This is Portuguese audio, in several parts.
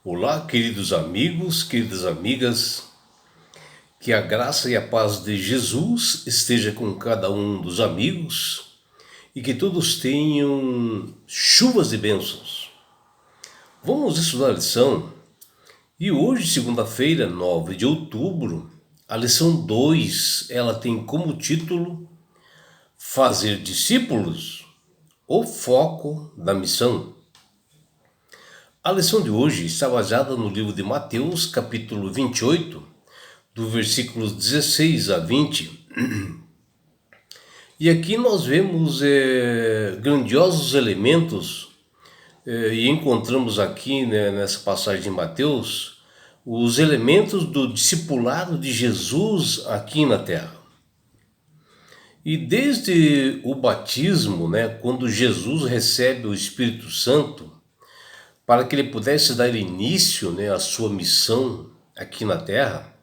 Olá, queridos amigos, queridas amigas, que a graça e a paz de Jesus esteja com cada um dos amigos e que todos tenham chuvas e bênçãos. Vamos estudar a lição e hoje, segunda-feira, 9 de outubro, a lição 2, ela tem como título Fazer discípulos, o foco da missão. A lição de hoje está baseada no livro de Mateus, capítulo 28, do versículos 16 a 20. E aqui nós vemos grandiosos elementos e encontramos aqui, nessa passagem de Mateus, os elementos do discipulado de Jesus aqui na terra. E desde o batismo, quando Jesus recebe o Espírito Santo, para que ele pudesse dar início à sua missão aqui na terra,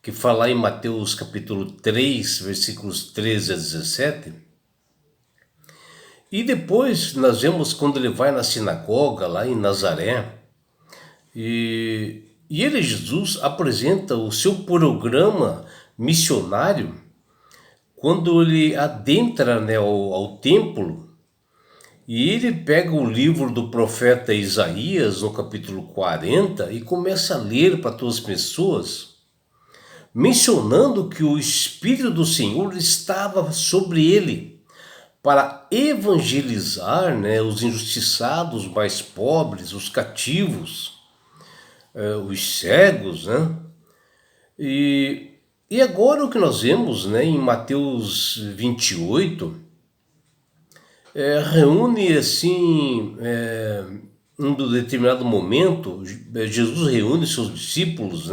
que fala em Mateus capítulo 3, versículos 13 a 17. E depois nós vemos quando ele vai na sinagoga lá em Nazaré, e ele, Jesus, apresenta o seu programa missionário quando ele adentra ao templo. E ele pega o livro do profeta Isaías, no capítulo 40, e começa a ler para todas as pessoas, mencionando que o Espírito do Senhor estava sobre ele para evangelizar os injustiçados, os mais pobres, os cativos, os cegos. E agora o que nós vemos em Mateus 28, reúne assim, em um determinado momento, Jesus reúne seus discípulos,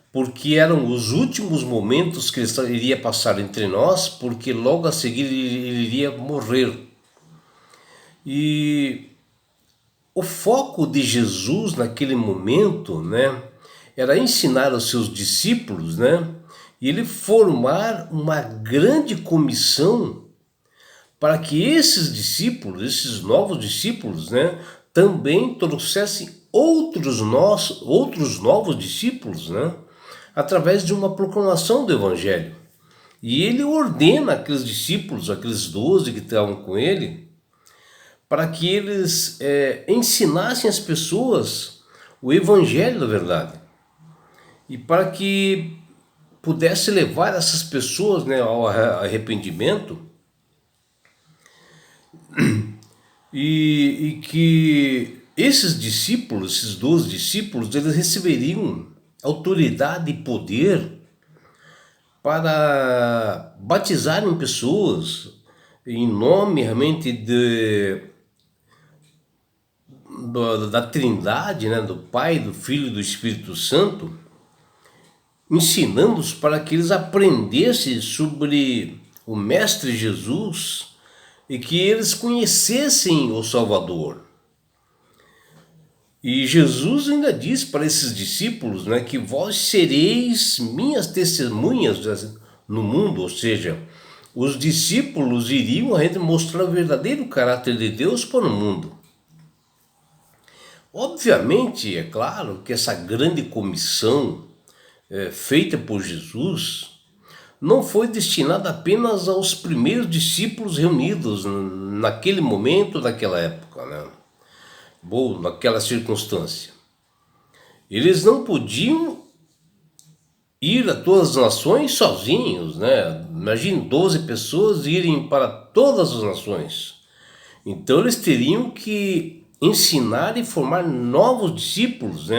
porque eram os últimos momentos que ele iria passar entre nós, porque logo a seguir ele iria morrer. E o foco de Jesus naquele momento, era ensinar aos seus discípulos, e ele formar uma grande comissão para que esses discípulos, esses novos discípulos, também trouxessem outros novos discípulos, através de uma proclamação do Evangelho. E ele ordena aqueles discípulos, aqueles 12 que estavam com ele, para que eles ensinassem as pessoas o Evangelho da verdade. E para que pudesse levar essas pessoas ao arrependimento, e que esses discípulos, esses 12 discípulos, eles receberiam autoridade e poder para batizarem pessoas em nome realmente da Trindade, do Pai, do Filho e do Espírito Santo, ensinando-os para que eles aprendessem sobre o Mestre Jesus e que eles conhecessem o Salvador. E Jesus ainda diz para esses discípulos que vós sereis minhas testemunhas no mundo, ou seja, os discípulos iriam mostrar o verdadeiro caráter de Deus para o mundo. Obviamente, é claro que essa grande comissão feita por Jesus não foi destinada apenas aos primeiros discípulos reunidos naquele momento, naquela época, naquela circunstância. Eles não podiam ir a todas as nações sozinhos, Imagine 12 pessoas irem para todas as nações. Então eles teriam que ensinar e formar novos discípulos,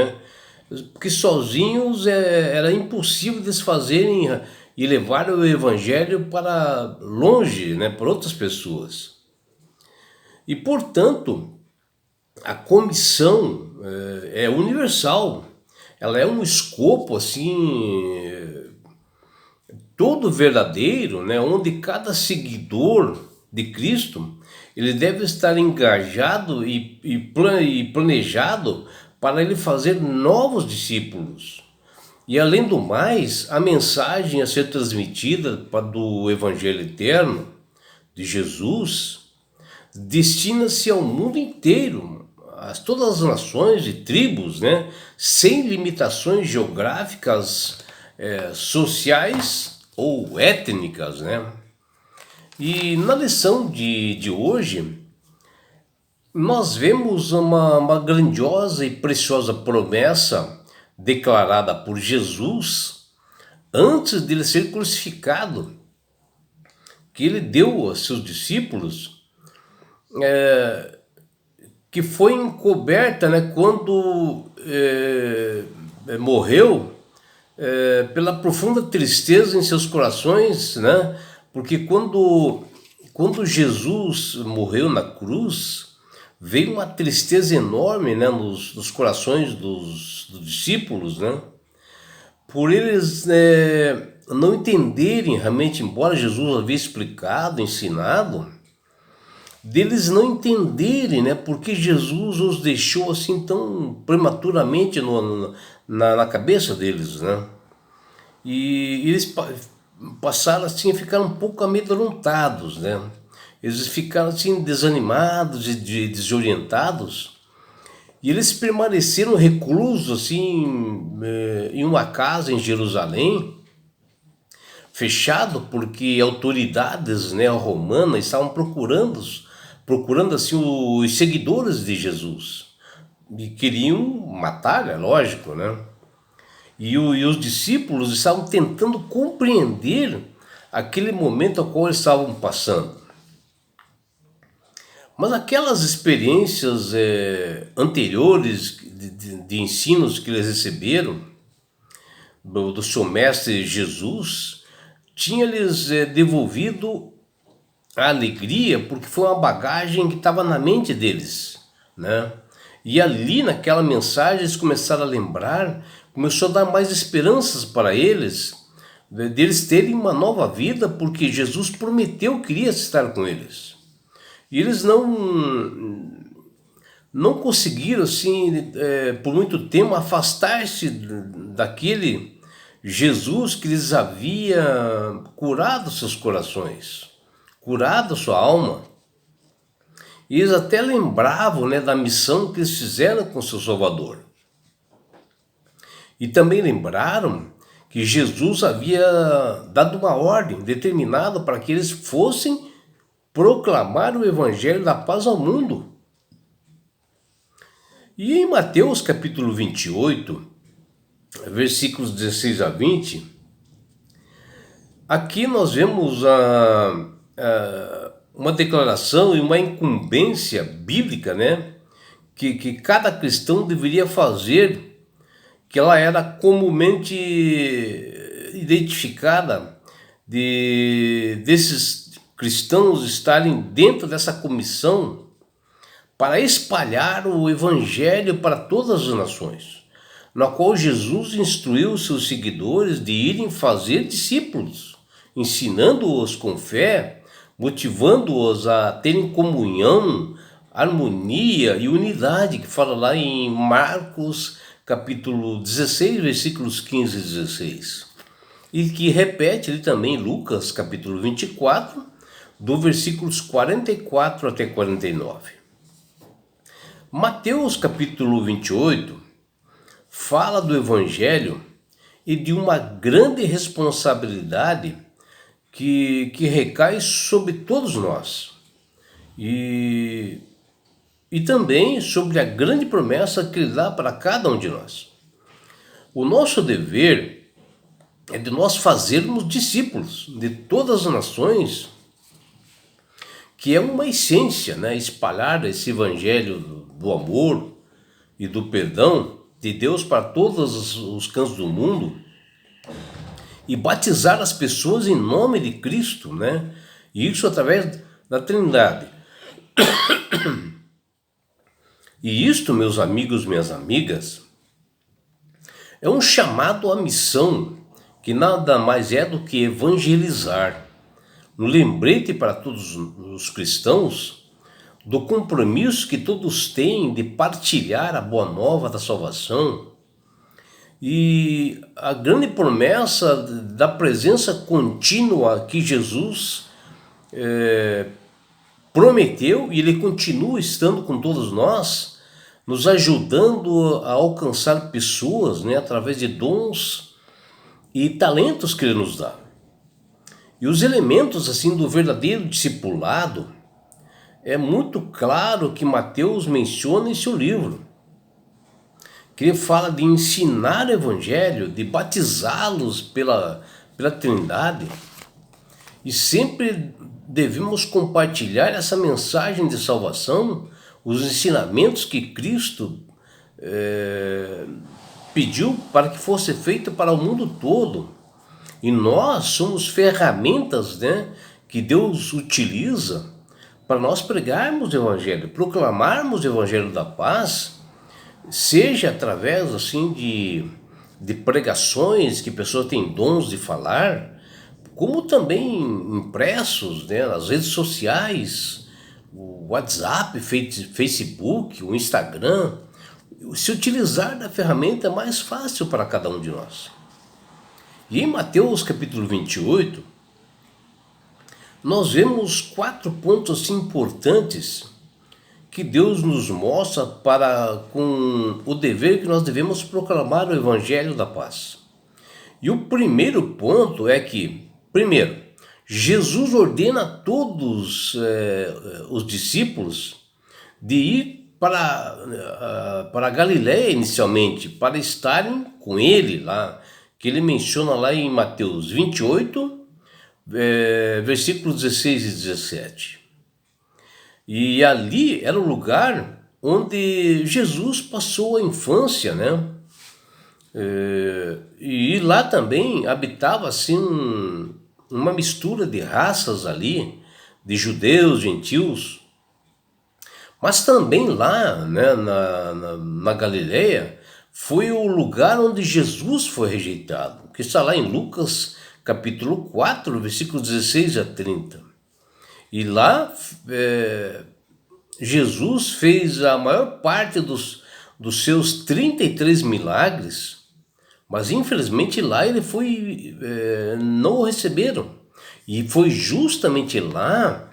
porque sozinhos era impossível eles fazerem e levar o Evangelho para longe, para outras pessoas. E, portanto, a comissão é universal. Ela é um escopo assim, todo verdadeiro, onde cada seguidor de Cristo ele deve estar engajado e planejado para ele fazer novos discípulos. E além do mais, a mensagem a ser transmitida do Evangelho eterno de Jesus destina-se ao mundo inteiro, todas as nações e tribos, né, sem limitações geográficas, sociais ou étnicas, né? E na lição de hoje, nós vemos uma grandiosa e preciosa promessa declarada por Jesus antes de ele ser crucificado, que ele deu aos seus discípulos, que foi encoberta, né, quando morreu, pela profunda tristeza em seus corações, né? Porque quando Jesus morreu na cruz, veio uma tristeza enorme, né, nos corações dos discípulos, né? Por eles não entenderem realmente, embora Jesus havia explicado, ensinado, deles não entenderem, né, porque Jesus os deixou assim tão prematuramente na cabeça deles, né? E eles passaram assim a ficar um pouco amedrontados, né? Eles ficaram assim desanimados e desorientados, e eles permaneceram reclusos assim em uma casa em Jerusalém, fechado, porque autoridades, né, romanas estavam procurando assim os seguidores de Jesus e queriam matar, é lógico, né? E os discípulos estavam tentando compreender aquele momento ao qual eles estavam passando. Mas aquelas experiências anteriores de ensinos que eles receberam do seu mestre Jesus, tinha-lhes devolvido a alegria, porque foi uma bagagem que estava na mente deles, né? E ali naquela mensagem eles começaram a lembrar, começou a dar mais esperanças para eles, deles terem uma nova vida, porque Jesus prometeu que iria estar com eles. E eles não conseguiram assim, por muito tempo, afastar-se daquele Jesus que lhes havia curado seus corações, curado sua alma. E eles até lembravam, né, da missão que eles fizeram com seu Salvador. E também lembraram que Jesus havia dado uma ordem determinada para que eles fossem proclamar o evangelho da paz ao mundo. E em Mateus capítulo 28, versículos 16 a 20, aqui nós vemos uma declaração e uma incumbência bíblica, né, que cada cristão deveria fazer, que ela era comumente identificada desses cristãos estarem dentro dessa comissão para espalhar o evangelho para todas as nações, na qual Jesus instruiu seus seguidores de irem fazer discípulos, ensinando-os com fé, motivando-os a terem comunhão, harmonia e unidade, que fala lá em Marcos capítulo 16, versículos 15 e 16. E que repete ali também Lucas capítulo 24, do versículos 44 até 49. Mateus capítulo 28 fala do evangelho e de uma grande responsabilidade que recai sobre todos nós. E também sobre a grande promessa que ele dá para cada um de nós. O nosso dever é de nós fazermos discípulos de todas as nações, que é uma essência, né? Espalhar esse evangelho do amor e do perdão de Deus para todos os cantos do mundo, e batizar as pessoas em nome de Cristo, né? E isso através da Trindade. E isto, meus amigos, minhas amigas, é um chamado à missão que nada mais é do que evangelizar. Um lembrete para todos os cristãos do compromisso que todos têm de partilhar a boa nova da salvação e a grande promessa da presença contínua que Jesus prometeu, e ele continua estando com todos nós nos ajudando a alcançar pessoas, né, através de dons e talentos que ele nos dá. E os elementos assim do verdadeiro discipulado é muito claro que Mateus menciona em seu livro, que ele fala de ensinar o evangelho, de batizá-los pela Trindade, e sempre devemos compartilhar essa mensagem de salvação, os ensinamentos que Cristo pediu para que fosse feito para o mundo todo. E nós somos ferramentas, né, que Deus utiliza para nós pregarmos o evangelho, proclamarmos o evangelho da paz, seja através assim de pregações que pessoas têm dons de falar, como também impressos, né, nas redes sociais, o WhatsApp, Facebook, o Instagram. Se utilizar da ferramenta é mais fácil para cada um de nós. E em Mateus capítulo 28, nós vemos 4 pontos assim, importantes que Deus nos mostra com o dever que nós devemos proclamar o Evangelho da Paz. E o primeiro ponto é que, primeiro, Jesus ordena a todos os discípulos de ir para a Galiléia inicialmente, para estarem com ele lá, que ele menciona lá em Mateus 28, versículos 16 e 17. E ali era o lugar onde Jesus passou a infância, né? E lá também habitava assim uma mistura de raças ali, de gentios. Mas também lá, né, na Galileia, foi o lugar onde Jesus foi rejeitado, que está lá em Lucas capítulo 4, versículos 16 a 30. E lá Jesus fez a maior parte dos seus 33 milagres, mas infelizmente lá ele não o receberam. E foi justamente lá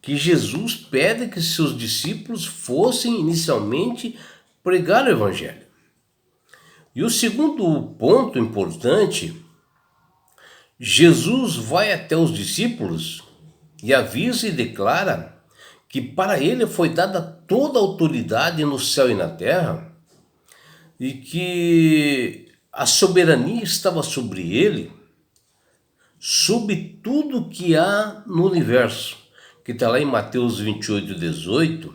que Jesus pede que seus discípulos fossem inicialmente pregar o evangelho. E o segundo ponto importante, Jesus vai até os discípulos e avisa e declara que para ele foi dada toda a autoridade no céu e na terra, e que a soberania estava sobre ele, sobre tudo que há no universo, que está lá em Mateus 28, 18,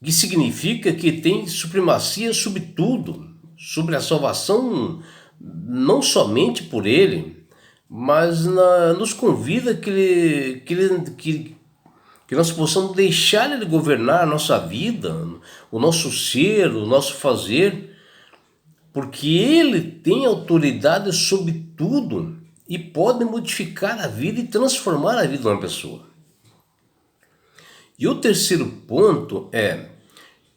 que significa que tem supremacia sobre tudo, sobre a salvação, não somente por ele, mas nos convida que nós possamos deixar ele governar a nossa vida, o nosso ser, o nosso fazer, porque ele tem autoridade sobre tudo e pode modificar a vida e transformar a vida de uma pessoa. E o terceiro ponto é,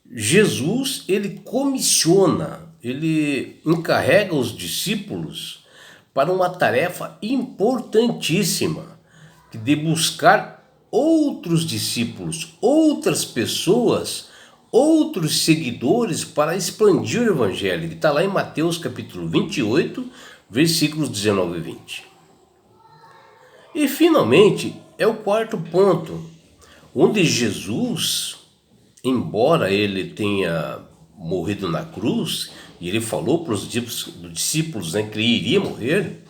Jesus, ele comissiona, ele encarrega os discípulos para uma tarefa importantíssima, de buscar outros discípulos, outras pessoas, outros seguidores para expandir o evangelho, que está lá em Mateus capítulo 28, versículos 19 e 20. E finalmente é o quarto ponto, onde Jesus, embora ele tenha morrido na cruz, e ele falou para os discípulos, né, que ele iria morrer,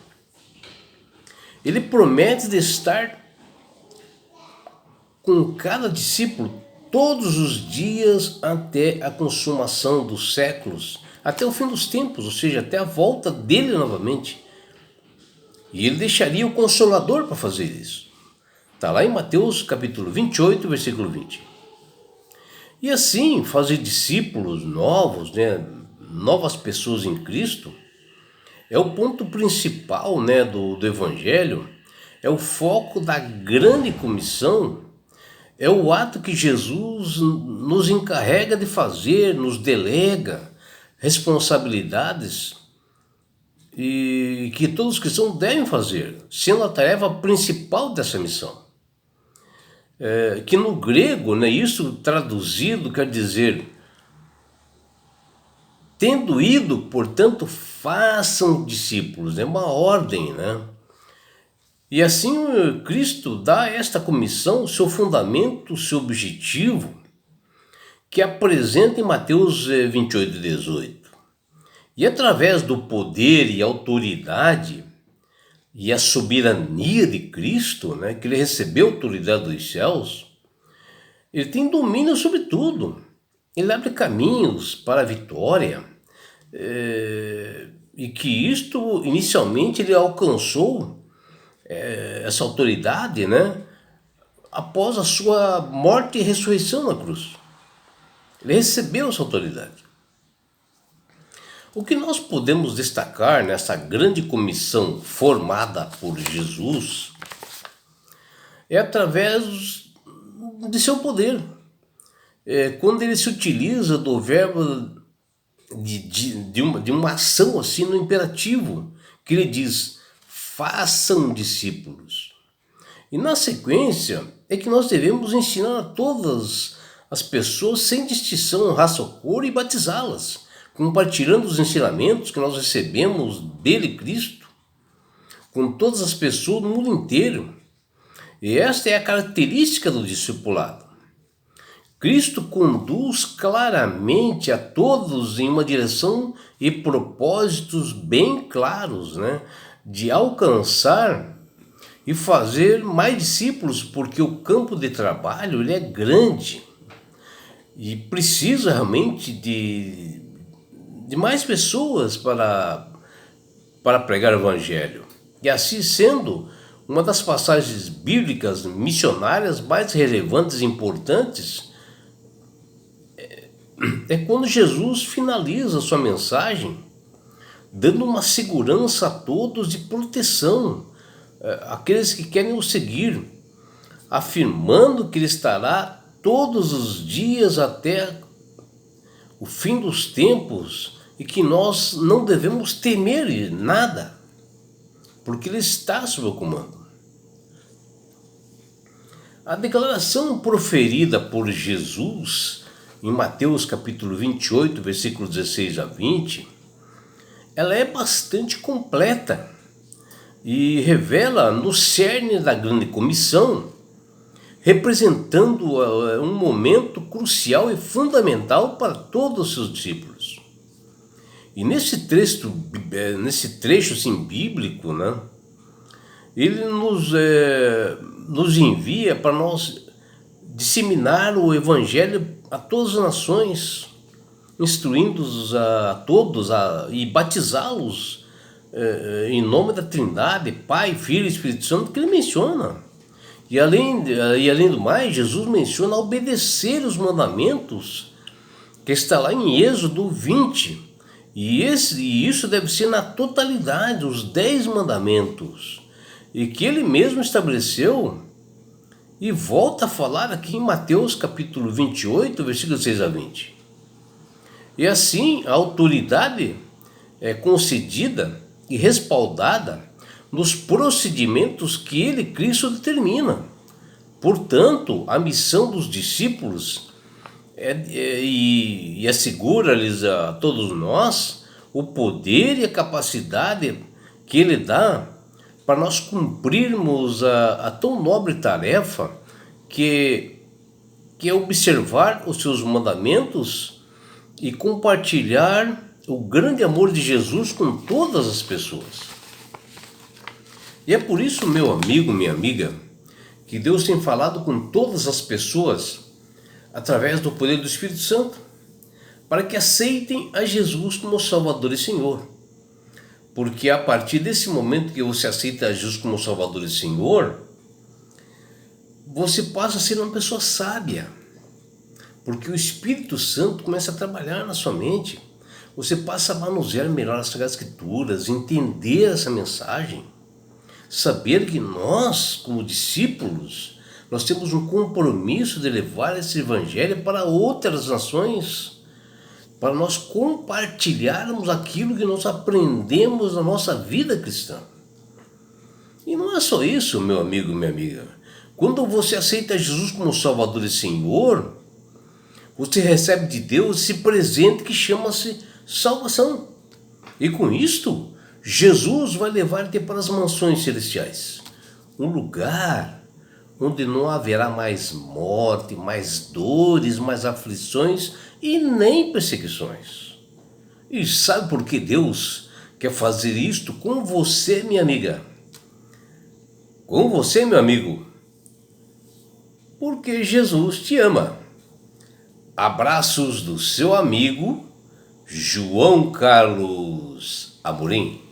ele promete de estar com cada discípulo todos os dias até a consumação dos séculos, até o fim dos tempos, ou seja, até a volta dele novamente. E ele deixaria o Consolador para fazer isso. Está lá em Mateus capítulo 28, versículo 20. E assim, fazer discípulos novos, né, novas pessoas em Cristo, é o ponto principal, né, do Evangelho, é o foco da grande comissão, é o ato que Jesus nos encarrega de fazer, nos delega responsabilidades e que todos os cristãos devem fazer, sendo a tarefa principal dessa missão. que no grego, né, isso traduzido quer dizer: tendo ido, portanto, façam discípulos. É uma ordem, né? E assim Cristo dá a esta comissão o seu fundamento, o seu objetivo, que apresenta em Mateus 28:18. E através do poder e autoridade e a soberania de Cristo, né, que ele recebeu a autoridade dos céus, ele tem domínio sobre tudo. Ele abre caminhos para a vitória, e que isto, inicialmente, ele alcançou essa autoridade, né, após a sua morte e ressurreição na cruz. Ele recebeu essa autoridade. O que nós podemos destacar nessa grande comissão formada por Jesus é através de seu poder. Quando ele se utiliza do verbo de uma ação assim no imperativo, que ele diz: façam discípulos. E na sequência é que nós devemos ensinar a todas as pessoas sem distinção, raça ou cor, e batizá-las, compartilhando os ensinamentos que nós recebemos dele, Cristo, com todas as pessoas do mundo inteiro. E esta é a característica do discipulado. Cristo conduz claramente a todos em uma direção e propósitos bem claros, né, de alcançar e fazer mais discípulos, porque o campo de trabalho ele é grande e precisa realmente de mais pessoas para pregar o evangelho. E assim sendo, uma das passagens bíblicas missionárias mais relevantes e importantes é quando Jesus finaliza sua mensagem dando uma segurança a todos de proteção àqueles que querem o seguir, afirmando que ele estará todos os dias até o fim dos tempos e que nós não devemos temer nada, porque ele está sob o comando. A declaração proferida por Jesus em Mateus capítulo 28, versículos 16 a 20, ela é bastante completa e revela no cerne da grande comissão, representando um momento crucial e fundamental para todos os seus discípulos. E nesse trecho assim, bíblico, né, ele nos envia para nós disseminar o evangelho a todas as nações, instruindo-os a todos e batizá-los em nome da Trindade, Pai, Filho e Espírito Santo, que ele menciona. E além do mais, Jesus menciona obedecer os mandamentos, que está lá em Êxodo 20. E isso deve ser na totalidade, os 10 mandamentos, e que ele mesmo estabeleceu e volta a falar aqui em Mateus capítulo 28, versículos 6 a 20. E assim a autoridade é concedida e respaldada nos procedimentos que ele, Cristo, determina. Portanto, a missão dos discípulos e assegura-lhes a todos nós o poder e a capacidade que ele dá para nós cumprirmos a tão nobre tarefa que é observar os seus mandamentos e compartilhar o grande amor de Jesus com todas as pessoas. E é por isso, meu amigo, minha amiga, que Deus tem falado com todas as pessoas através do poder do Espírito Santo, para que aceitem a Jesus como Salvador e Senhor. Porque a partir desse momento que você aceita a Jesus como Salvador e Senhor, você passa a ser uma pessoa sábia, porque o Espírito Santo começa a trabalhar na sua mente. Você passa a manusear melhor as Sagradas Escrituras, entender essa mensagem, saber que nós, como discípulos, nós temos um compromisso de levar esse evangelho para outras nações, para nós compartilharmos aquilo que nós aprendemos na nossa vida cristã. E não é só isso, meu amigo e minha amiga. Quando você aceita Jesus como Salvador e Senhor, você recebe de Deus esse presente que chama-se salvação. E com isto, Jesus vai levar-te para as mansões celestiais. Um lugar onde não haverá mais morte, mais dores, mais aflições e nem perseguições. E sabe por que Deus quer fazer isto com você, minha amiga? Com você, meu amigo? Porque Jesus te ama. Abraços do seu amigo João Carlos Amorim.